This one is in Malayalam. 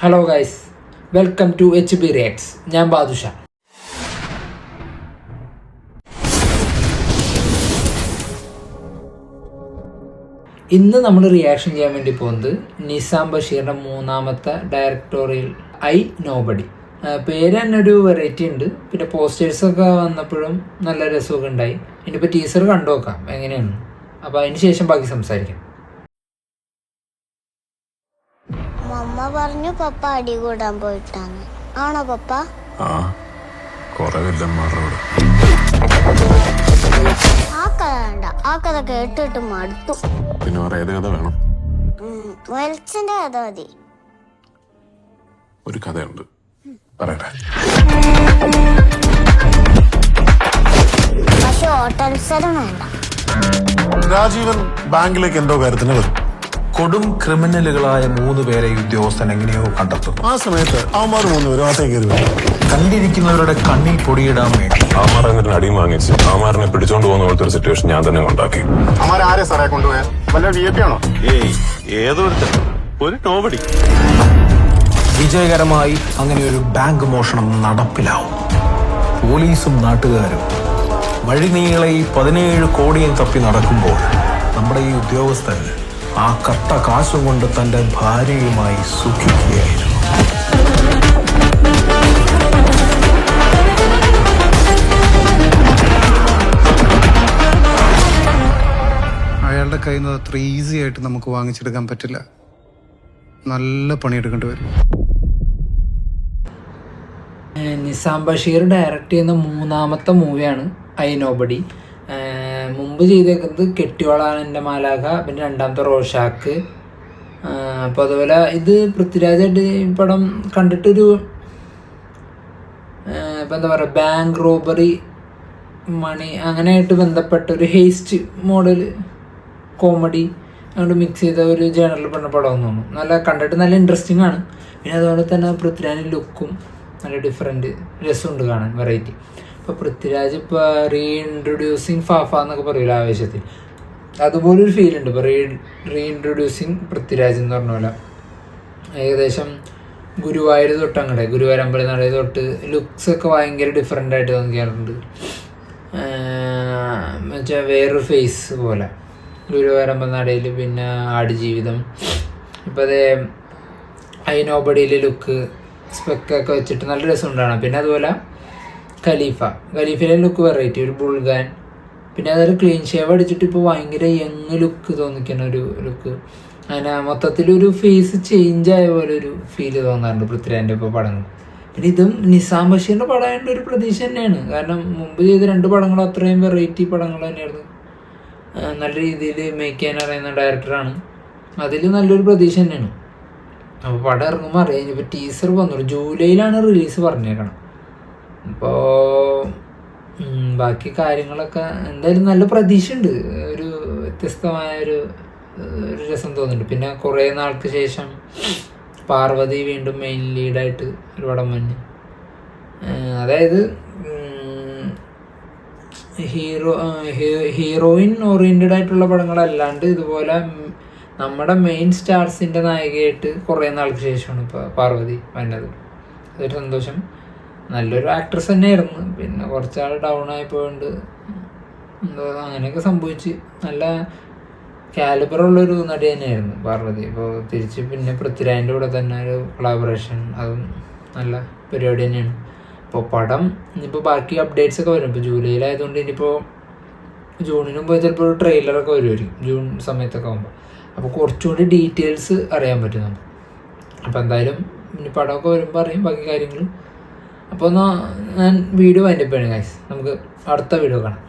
Hello guys, welcome to HB reacts. ഞാൻ ബാദുഷ. ഇന്ന് നമ്മൾ റിയാക്ഷൻ ചെയ്യാൻ വേണ്ടി പോകുന്നത് നിസാം ബഷീറിൻ്റെ മൂന്നാമത്തെ ഡയറക്ടോറിയൽ ഐ നോബഡി. പേര് തന്നെ ഒരു വെറൈറ്റി ഉണ്ട്. പിന്നെ പോസ്റ്റേഴ്സൊക്കെ വന്നപ്പോഴും നല്ല രസമൊക്കെ ഉണ്ടായി. ഇനിയിപ്പോൾ ടീസർ കണ്ടു നോക്കാം എങ്ങനെയാണ്. അപ്പോൾ അതിന് ശേഷം ബാക്കി സംസാരിക്കാം. മമ്മ പറഞ്ഞു പപ്പ അടി കൂടാൻ പോയിട്ടാണ്. ആണോ പപ്പ? ആ കഥ വേണ്ട, ആ കഥ കേട്ടിട്ട് മടുത്തു. പിന്നെ ഏത് കഥ വേണം? വെൽസിന്റെ കഥ മതി. ഒരു കഥയുണ്ട്, പറയട്ടെ. പക്ഷെ ഹോട്ടൽസരം വേണ്ട. രാജീവൻ ബാങ്കിലേക്ക് എന്തോ കാര്യത്തിന് വരും. കൊടും ക്രിമിനലുകളായ 3 പേരെ ഉദ്യോഗസ്ഥൻ എങ്ങനെയോ കണ്ടെത്തും. ആ സമയത്ത് അവന്മാർ 3 പേരും അകത്തേക്ക് കയറി വരും. കണ്ടിരിക്കുന്നവരുടെ കണ്ണിൽ പൊടിയിടാൻ വേണ്ടി അവന്മാർ എന്നിട്ട് അടിയും വാങ്ങിച്ച് അവന്മാരനെ പിടിച്ചോണ്ട് പോകുന്ന പോലത്തെ ഒരു സിറ്റുവേഷൻ ഞാൻ തന്നെ ഉണ്ടാക്കി. അവന്മാർ ആരെ സാറേ കൊണ്ടുപോയാ? വല്ല VIP ആണോ? ഒരു നോബഡി. വിജയകരമായി അങ്ങനെ ഒരു ബാങ്ക് മോഷണം നടപ്പിലാവും. പോലീസും നാട്ടുകാരും വഴിനീളെ 17 കോടിയും തപ്പി നടക്കുമ്പോൾ നമ്മുടെ ഈ ഉദ്യോഗസ്ഥൻ ആ കട്ട കാശും കൊണ്ട് തന്റെ ഭാര്യയുമായി സുഖിക്കുകയായിരുന്നു. അയാളുടെ കയ്യിൽ നിന്ന് അത്ര ഈസി ആയിട്ട് നമുക്ക് വാങ്ങിച്ചെടുക്കാൻ പറ്റില്ല. നല്ല പണിയെടുക്കേണ്ടി വരും. നിസാം ബഷീർ ഡയറക്റ്റ് ചെയ്യുന്ന മൂന്നാമത്തെ മൂവിയാണ് ഐ നോബഡി. മുമ്പ് ചെയ്തേക്കുന്നത് കെട്ടിയോളാണ് എൻ്റെ മാലാഖ, പിന്നെ രണ്ടാമത്തെ റോഷാക്ക്. അപ്പോൾ അതുപോലെ ഇത് പൃഥ്വിരാജായിട്ട് ഈ പടം കണ്ടിട്ടൊരു ഇപ്പം എന്താ പറയുക, ബാങ്ക് റോബറി, മണി അങ്ങനെയായിട്ട് ബന്ധപ്പെട്ട ഒരു ഹേസ്റ്റ് മോഡൽ കോമഡി അങ്ങോട്ട് മിക്സ് ചെയ്ത ഒരു ജേണലിൽ പെടുന്ന പടമെന്ന് തോന്നുന്നു. നല്ല കണ്ടിട്ട് നല്ല ഇൻട്രസ്റ്റിംഗ് ആണ്. പിന്നെ അതുപോലെ തന്നെ പൃഥ്വിരാജിൻ്റെ ലുക്കും നല്ല ഡിഫറെൻറ്റ്, രസമുണ്ട് കാണാൻ, വെറൈറ്റി. ഇപ്പോൾ പൃഥ്വിരാജ് ഇപ്പോൾ റീഇൻട്രൊഡ്യൂസിങ് ഫാഫ എന്നൊക്കെ പറയില്ല ആവേശത്തിൽ, അതുപോലൊരു ഫീലുണ്ട് ഇപ്പോൾ റീഇൻട്രൊഡ്യൂസിങ് പൃഥ്വിരാജ് എന്ന് പറഞ്ഞ പോലെ. ഏകദേശം ഗുരുവായൂർ തൊട്ട് അങ്ങടെ ഗുരുവായൂർ അമ്പലനട തൊട്ട് ലുക്സൊക്കെ ഭയങ്കര ഡിഫറെൻ്റ് ആയിട്ട് തോന്നിക്കാറുണ്ട്. എന്നുവെച്ചാൽ വേറൊരു ഫേസ് പോലെ ഗുരുവായൂർ അമ്പലനടയിൽ, പിന്നെ ആടുജീവിതം, ഇപ്പോൾ അതേ ഐ നോബഡിയിൽ ലുക്ക് സ്പെക്കൊക്കെ വെച്ചിട്ട് നല്ല രസമുണ്ടാണ്. പിന്നെ അതുപോലെ ഖലീഫയിലെ ലുക്ക് വെറൈറ്റി, ഒരു ബുൾഗാൻ. പിന്നെ അതൊരു ക്ലീൻ ഷേവ് അടിച്ചിട്ട് ഇപ്പോൾ ഭയങ്കര യങ് ലുക്ക് തോന്നിക്കുന്ന ഒരു ലുക്ക്. അങ്ങനെ മൊത്തത്തിലൊരു ഫേസ് ചേഞ്ച് ആയ പോലെ ഒരു ഫീല് തോന്നാറുണ്ട് പൃഥ്വിരാജിൻ്റെ ഇപ്പോൾ പടങ്ങൾ. പിന്നെ ഇതും നിസാം ബഷീറിൻ്റെ പടമായതുകൊണ്ട് ഒരു പ്രതീക്ഷ തന്നെയാണ്. കാരണം മുമ്പ് ചെയ്ത 2 പടങ്ങളും അത്രയും വെറൈറ്റി പടങ്ങൾ തന്നെയായിരുന്നു. നല്ല രീതിയിൽ മേക്ക് ചെയ്യാൻ അറിയുന്ന ഡയറക്ടറാണ്. അതിൽ നല്ലൊരു പ്രതീക്ഷ തന്നെയാണ്. അപ്പോൾ പടം ഇറങ്ങുമ്പോൾ അറിയാം. ഇനിയിപ്പോൾ ടീസർ വന്നുള്ളൂ, ജൂലൈയിലാണ് റിലീസ് പറഞ്ഞേക്കണം. അപ്പോൾ ബാക്കി കാര്യങ്ങളൊക്കെ എന്തായാലും നല്ല പ്രതീക്ഷ ഉണ്ട്. ഒരു വ്യത്യസ്തമായ ഒരു രസം തോന്നുന്നുണ്ട്. പിന്നെ കുറേ നാൾക്ക് ശേഷം പാർവതി വീണ്ടും മെയിൻ ലീഡായിട്ട് ഒരു പടം വന്നു. അതായത് ഹീറോയിൻ ഓറിയൻറ്റഡ് ആയിട്ടുള്ള പടങ്ങളല്ലാണ്ട് ഇതുപോലെ നമ്മുടെ മെയിൻ സ്റ്റാർസിൻ്റെ നായികയായിട്ട് കുറേ നാൾക്ക് ശേഷമാണ് ഇപ്പോൾ പാർവതി വന്നത്. അതൊരു സന്തോഷം. നല്ലൊരു ആക്ട്രസ് തന്നെയായിരുന്നു. പിന്നെ കുറച്ചാൾ ഡൗൺ ആയിപ്പോയുണ്ട്, എന്തോ അങ്ങനെയൊക്കെ സംഭവിച്ച്. നല്ല കാലിബറുള്ളൊരു നടി തന്നെയായിരുന്നു പാർവതി. ഇപ്പോൾ തിരിച്ച് പിന്നെ പൃഥ്വിരാജിൻ്റെ കൂടെ തന്നെ ഒരു കൊളാബറേഷൻ, അതും നല്ല പരിപാടി തന്നെയാണ്. ഇപ്പോൾ പടം ഇനിയിപ്പോൾ ബാക്കി അപ്ഡേറ്റ്സ് ഒക്കെ വരും. ഇപ്പോൾ ജൂലൈയിലായതുകൊണ്ട് ഇനിയിപ്പോൾ ജൂണിന് മുമ്പ് ചിലപ്പോൾ ഒരു ട്രെയിലറൊക്കെ വരുമായിരിക്കും, ജൂൺ സമയത്തൊക്കെ ആകുമ്പോൾ. അപ്പോൾ കുറച്ചുകൂടി ഡീറ്റെയിൽസ് അറിയാൻ പറ്റും നമുക്ക്. അപ്പോൾ എന്തായാലും ഇനി പടമൊക്കെ വരുമ്പോൾ അറിയാം ബാക്കി കാര്യങ്ങൾ. അപ്പോൾ എന്നാൽ ഞാൻ വീഡിയോ വൈൻഡപ്പ് ചെയ്യണം ഗൈസ്. നമുക്ക് അടുത്ത വീഡിയോ കാണാം.